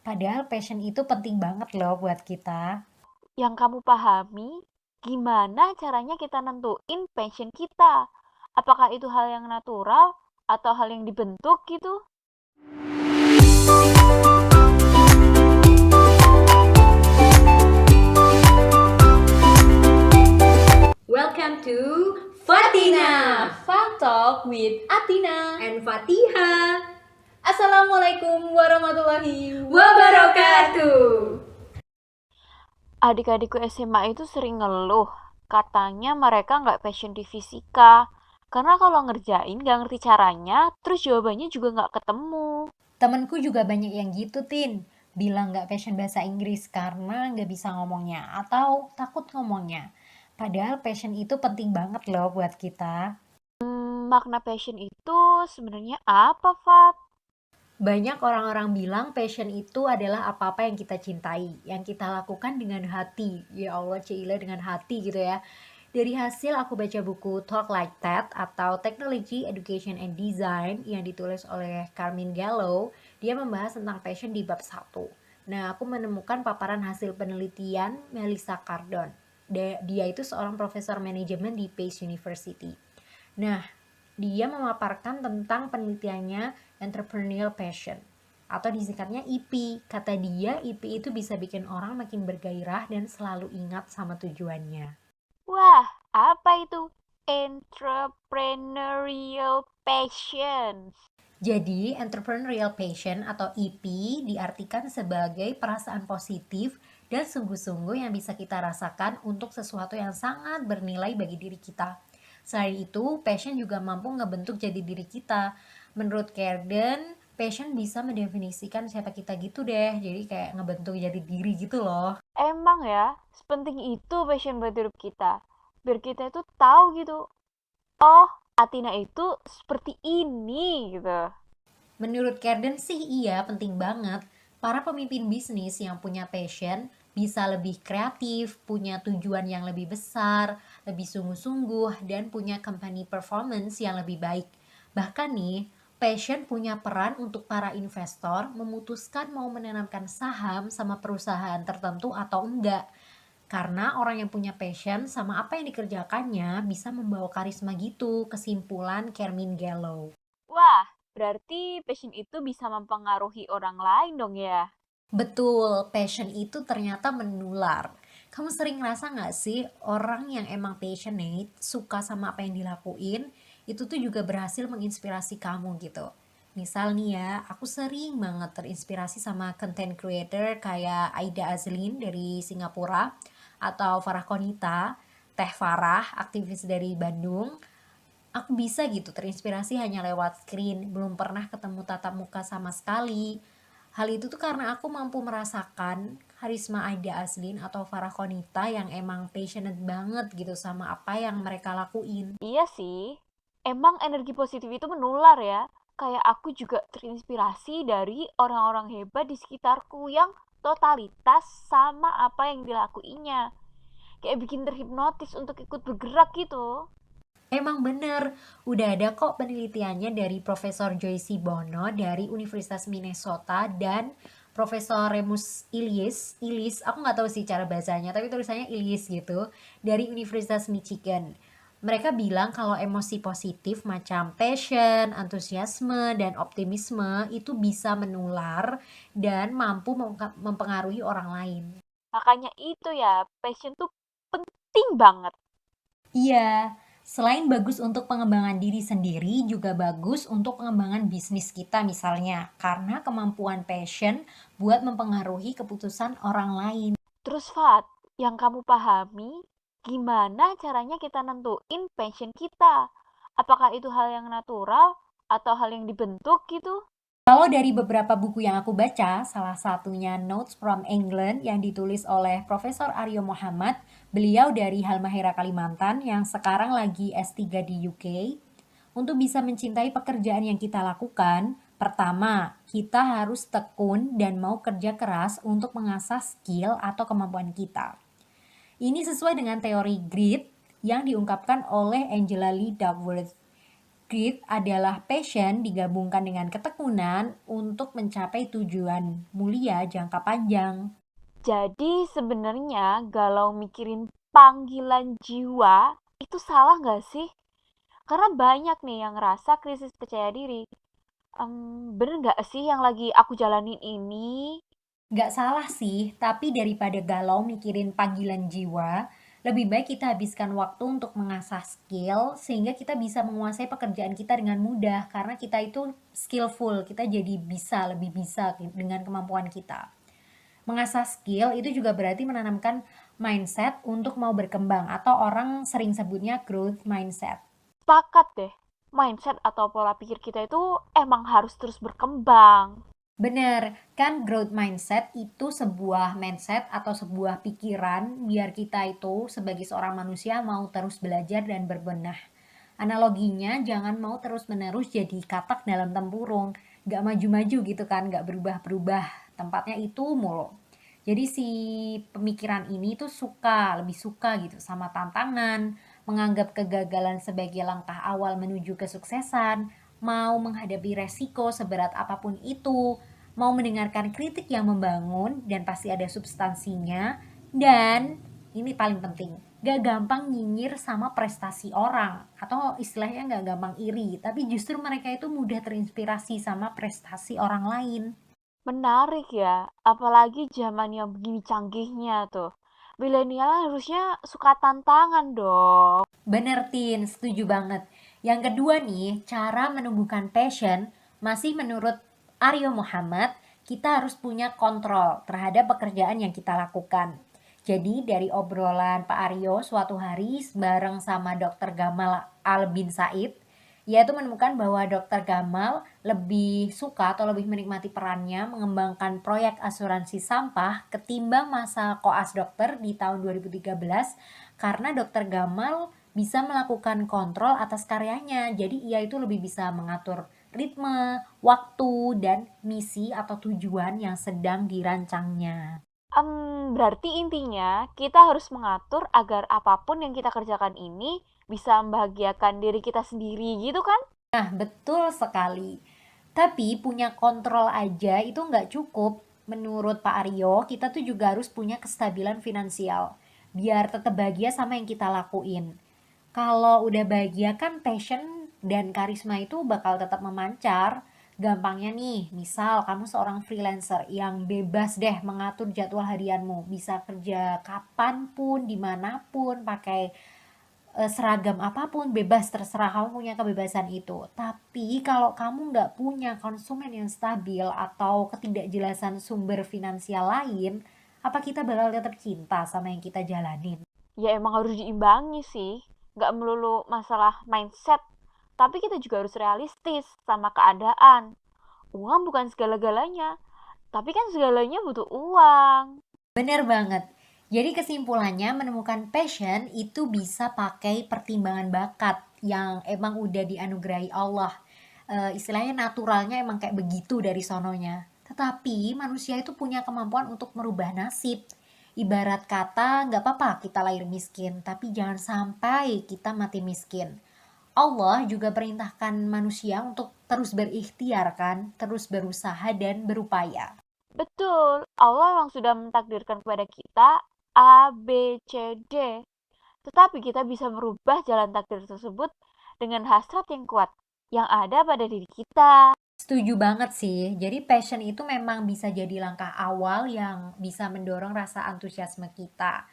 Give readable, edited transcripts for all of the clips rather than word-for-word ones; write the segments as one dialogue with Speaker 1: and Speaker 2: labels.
Speaker 1: Padahal passion itu penting banget loh buat kita.
Speaker 2: Yang kamu pahami, gimana caranya kita nentuin passion kita? Apakah itu hal yang natural atau hal yang dibentuk gitu?
Speaker 3: Welcome to Fatina
Speaker 4: Fun Talk with Atina.
Speaker 3: and Fatiha
Speaker 4: Assalamualaikum warahmatullahi
Speaker 3: wabarakatuh.
Speaker 2: Adik-adikku SMA itu sering ngeluh, katanya mereka nggak passion di fisika. Karena kalau ngerjain nggak ngerti caranya, terus jawabannya juga nggak ketemu.
Speaker 1: Temenku juga banyak yang gitu, Tin. Bilang nggak passion bahasa Inggris karena nggak bisa ngomongnya atau takut ngomongnya. Padahal passion itu penting banget loh buat kita.
Speaker 2: Makna passion itu sebenarnya apa, Fat?
Speaker 1: Banyak orang-orang bilang passion itu adalah apa-apa yang kita cintai, yang kita lakukan dengan hati. Ya Allah, Cila dengan hati gitu ya. Dari hasil aku baca buku Talk Like That atau Technology, Education and Design yang ditulis oleh Carmine Gallo, dia membahas tentang passion di bab 1. Nah, aku menemukan paparan hasil penelitian Melissa Cardon. Dia itu seorang profesor manajemen di Pace University. Nah, dia memaparkan tentang penelitiannya Entrepreneurial Passion atau disingkatnya EP. Kata dia, EP itu bisa bikin orang makin bergairah dan selalu ingat sama tujuannya.
Speaker 2: Wah, apa itu? Entrepreneurial passion.
Speaker 1: Jadi, Entrepreneurial Passion atau EP diartikan sebagai perasaan positif dan sungguh-sungguh yang bisa kita rasakan untuk sesuatu yang sangat bernilai bagi diri kita. Selain itu, passion juga mampu ngebentuk jadi diri kita. Menurut Carden, passion bisa mendefinisikan siapa kita gitu deh. Jadi kayak ngebentuk jadi diri gitu loh.
Speaker 2: Emang ya, sepenting itu passion buat hidup kita. Biar kita itu tahu gitu, oh, Atina itu seperti ini gitu.
Speaker 1: Menurut Carden sih iya, penting banget. Para pemimpin bisnis yang punya passion bisa lebih kreatif, punya tujuan yang lebih besar, lebih sungguh-sungguh, dan punya company performance yang lebih baik. Bahkan nih, passion punya peran untuk para investor memutuskan mau menanamkan saham sama perusahaan tertentu atau enggak. Karena orang yang punya passion sama apa yang dikerjakannya bisa membawa karisma gitu, kesimpulan Carmine Gallo.
Speaker 2: Wah, berarti passion itu bisa mempengaruhi orang lain dong ya?
Speaker 1: Betul, passion itu ternyata menular. Kamu sering ngerasa gak sih orang yang emang passionate, suka sama apa yang dilakuin, itu tuh juga berhasil menginspirasi kamu gitu. Misal nih ya, aku sering banget terinspirasi sama content creator kayak Aida Azlin dari Singapura, atau Farah Konita, Teh Farah, aktivis dari Bandung. Aku bisa gitu terinspirasi hanya lewat screen, belum pernah ketemu tatap muka sama sekali. Hal itu tuh karena aku mampu merasakan karisma Aida Aslin atau Farah Konita yang emang passionate banget gitu sama apa yang mereka lakuin.
Speaker 2: Iya sih, emang energi positif itu menular ya. Kayak aku juga terinspirasi dari orang-orang hebat di sekitarku yang totalitas sama apa yang dilakuinya. Kayak bikin terhipnotis untuk ikut bergerak gitu.
Speaker 1: Emang bener, udah ada kok penelitiannya dari Profesor Joyce Bono dari Universitas Minnesota dan Profesor Remus Ilis, aku nggak tahu sih cara bacanya, tapi tulisannya Ilis gitu, dari Universitas Michigan. Mereka bilang kalau emosi positif macam passion, antusiasme, dan optimisme itu bisa menular dan mampu mempengaruhi orang lain.
Speaker 2: Makanya itu ya, passion tuh penting banget.
Speaker 1: Iya, selain bagus untuk pengembangan diri sendiri, juga bagus untuk pengembangan bisnis kita misalnya, karena kemampuan passion buat mempengaruhi keputusan orang lain.
Speaker 2: Terus Fat, yang kamu pahami, gimana caranya kita nentuin passion kita? Apakah itu hal yang natural atau hal yang dibentuk gitu?
Speaker 1: Kalau dari beberapa buku yang aku baca, salah satunya Notes from England yang ditulis oleh Profesor Aryo Muhammad, beliau dari Halmahera Kalimantan yang sekarang lagi S3 di UK. Untuk bisa mencintai pekerjaan yang kita lakukan, pertama, kita harus tekun dan mau kerja keras untuk mengasah skill atau kemampuan kita. Ini sesuai dengan teori grit yang diungkapkan oleh Angela Lee Duckworth. Grit adalah passion digabungkan dengan ketekunan untuk mencapai tujuan mulia jangka panjang.
Speaker 2: Jadi sebenarnya galau mikirin panggilan jiwa itu salah nggak sih? Karena banyak nih yang ngerasa krisis percaya diri. Bener nggak sih yang lagi aku jalanin ini?
Speaker 1: Nggak salah sih, tapi daripada galau mikirin panggilan jiwa, lebih baik kita habiskan waktu untuk mengasah skill sehingga kita bisa menguasai pekerjaan kita dengan mudah karena kita itu skillful, kita jadi lebih bisa dengan kemampuan kita. Mengasah skill itu juga berarti menanamkan mindset untuk mau berkembang atau orang sering sebutnya growth mindset.
Speaker 2: Sepakat deh, mindset atau pola pikir kita itu emang harus terus berkembang.
Speaker 1: Bener, kan growth mindset itu sebuah mindset atau sebuah pikiran biar kita itu sebagai seorang manusia mau terus belajar dan berbenah. Analoginya jangan mau terus-menerus jadi katak dalam tempurung, gak maju-maju gitu kan, gak berubah-berubah, tempatnya itu mulu. Jadi si pemikiran ini tuh lebih suka gitu sama tantangan, menganggap kegagalan sebagai langkah awal menuju kesuksesan, mau menghadapi resiko seberat apapun itu, mau mendengarkan kritik yang membangun dan pasti ada substansinya, dan ini paling penting, gak gampang nyinyir sama prestasi orang atau istilahnya gak gampang iri, tapi justru mereka itu mudah terinspirasi sama prestasi orang lain.
Speaker 2: Menarik ya, apalagi zaman yang begini canggihnya tuh. Milenial harusnya suka tantangan dong.
Speaker 1: Bener Tin, setuju banget. Yang kedua nih, cara menumbuhkan passion masih menurut Aryo Muhammad, kita harus punya kontrol terhadap pekerjaan yang kita lakukan. Jadi dari obrolan Pak Aryo suatu hari bareng sama Dr. Gamal Al bin Said, yaitu menemukan bahwa Dr. Gamal lebih suka atau lebih menikmati perannya mengembangkan proyek asuransi sampah ketimbang masa koas dokter di tahun 2013 karena Dr. Gamal bisa melakukan kontrol atas karyanya. Jadi ia itu lebih bisa mengatur ritme, waktu, dan misi atau tujuan yang sedang dirancangnya.
Speaker 2: Berarti intinya kita harus mengatur agar apapun yang kita kerjakan ini bisa membahagiakan diri kita sendiri gitu kan?
Speaker 1: Nah, betul sekali. Tapi punya kontrol aja itu nggak cukup. Menurut Pak Aryo, kita tuh juga harus punya kestabilan finansial. Biar tetap bahagia sama yang kita lakuin. Kalau udah bahagia kan passion dan karisma itu bakal tetap memancar. Gampangnya nih, misal kamu seorang freelancer yang bebas deh mengatur jadwal harianmu. Bisa kerja kapanpun, dimanapun, pakai seragam apapun, bebas, terserah, kamu punya kebebasan itu. Tapi kalau kamu nggak punya konsumen yang stabil atau ketidakjelasan sumber finansial lain, apa kita bakal tetap cinta sama yang kita jalanin?
Speaker 2: Ya emang harus diimbangi sih. Nggak melulu masalah mindset, tapi kita juga harus realistis sama keadaan. Uang bukan segala-galanya, tapi kan segalanya butuh uang.
Speaker 1: Bener banget. Jadi kesimpulannya menemukan passion itu bisa pakai pertimbangan bakat yang emang udah dianugerahi Allah. Istilahnya naturalnya emang kayak begitu dari sononya. Tetapi manusia itu punya kemampuan untuk merubah nasib. Ibarat kata nggak apa-apa kita lahir miskin, tapi jangan sampai kita mati miskin. Allah juga perintahkan manusia untuk terus berikhtiar kan, terus berusaha dan berupaya.
Speaker 2: Betul, Allah memang sudah mentakdirkan kepada kita A, B, C, D. Tetapi kita bisa merubah jalan takdir tersebut dengan hasrat yang kuat yang ada pada diri kita.
Speaker 1: Setuju banget sih. Jadi passion itu memang bisa jadi langkah awal yang bisa mendorong rasa antusiasme kita.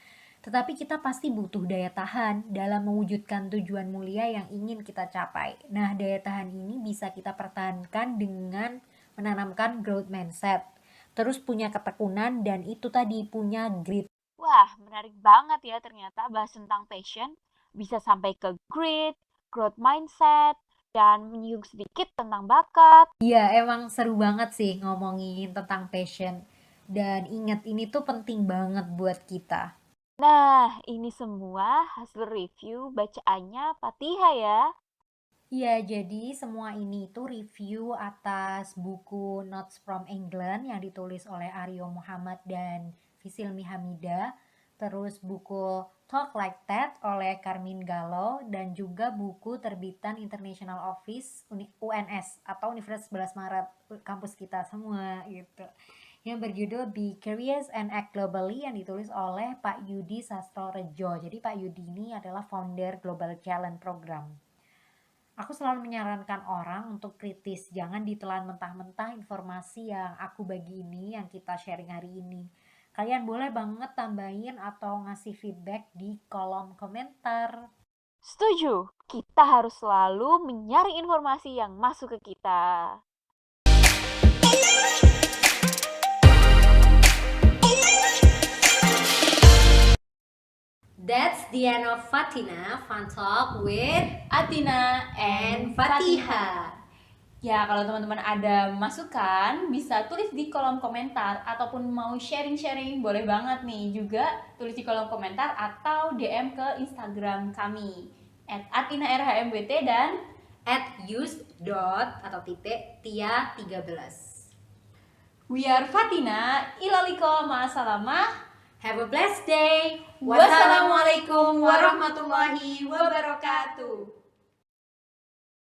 Speaker 1: Tetapi kita pasti butuh daya tahan dalam mewujudkan tujuan mulia yang ingin kita capai. Nah, daya tahan ini bisa kita pertahankan dengan menanamkan growth mindset. Terus punya ketekunan dan itu tadi punya grit.
Speaker 2: Wah, menarik banget ya ternyata bahas tentang passion. Bisa sampai ke grit, growth mindset, dan menyinggung sedikit tentang bakat.
Speaker 1: Iya, emang seru banget sih ngomongin tentang passion. Dan ingat ini tuh penting banget buat kita.
Speaker 2: Nah, ini semua hasil review bacaannya Fatihah ya.
Speaker 1: Iya, jadi semua ini tuh review atas buku Notes from England yang ditulis oleh Aryo Muhammad dan Fisilmi Hamida. terus buku Talk Like That oleh Carmine Gallo, dan juga buku terbitan International Office UNS atau Universitas 11 Maret, kampus kita semua gitu, yang berjudul Be Curious and Act Globally, yang ditulis oleh Pak Yudi Sastrorejo. Jadi Pak Yudi ini adalah founder Global Challenge Program. Aku selalu menyarankan orang untuk kritis, jangan ditelan mentah-mentah informasi yang aku bagi ini, yang kita sharing hari ini. Kalian boleh banget tambahin atau ngasih feedback di kolom komentar.
Speaker 2: Setuju, kita harus selalu menyaring informasi yang masuk ke kita.
Speaker 3: That's the end of Fatina Fun Talk with
Speaker 4: Atina
Speaker 3: and Fatiha.
Speaker 4: Ya, kalau teman-teman ada masukan, bisa tulis di kolom komentar. Ataupun mau sharing-sharing, boleh banget nih. Juga tulis di kolom komentar atau DM ke Instagram kami @atinarhmbt dan
Speaker 3: @use.tia13.
Speaker 4: We are Fatina. Ilaliko ma'asalamah.
Speaker 3: Have a blessed day.
Speaker 4: Wassalamualaikum warahmatullahi wabarakatuh.